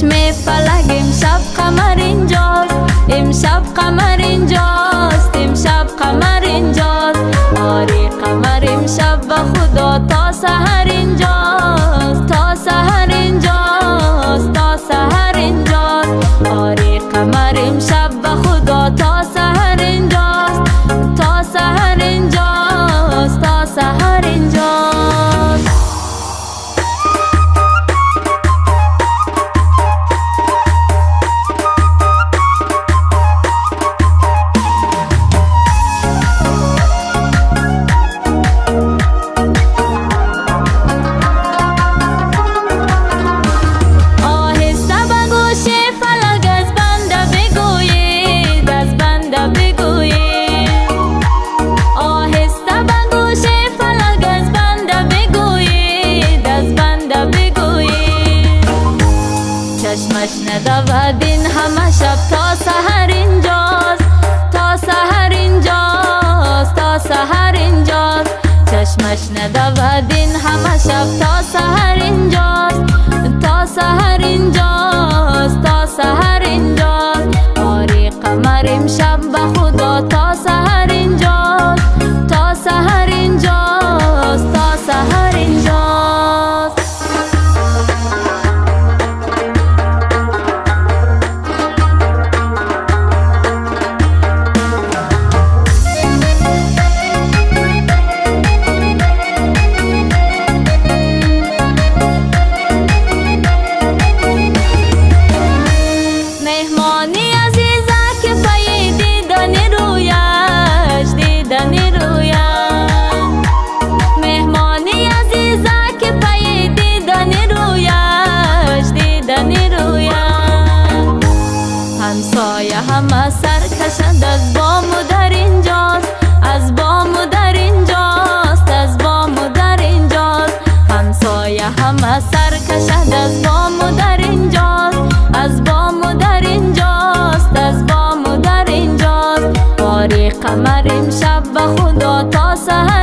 چشم فلک امشب قمر اینجاست، امشب قمر اینجاست، امشب قمر اینجاست. آره قمر امشب به خدا تا سحر اینجاست، تا سحر اینجاست، تا سحر اینجاست. آره قمر امشب به خدا تا سحر اینجاست، تا سحر اینجاست، تا سحر اینجاست. چشمش ندود این همه شب تا سحر اینجاست، تا سحر اینجاست، تا سحر اینجاست. چشمش ندود این همه شب تا سحر اینجاست، تا سحر اینجاست، تا سحر اینجاست. آره قمر امشب به خدا تا سحر اینجاست، تا سحر اینجاست، تا سحر اینجاست. مهمانی عزیزه که پی دیدن رویش، دیدن رویش. مهمانی عزیزه که پی دیدن رویش، دیدن رویش. همسایه همه سر کشند از بام و در اینجاست، از بام و در اینجاست، از بام و در اینجاست. همسایه همه سر کشند از بام و در اینجاست، از بام و در اینجاست، از بام و در اینجاست. آره قمر امشب به خدا تا سحر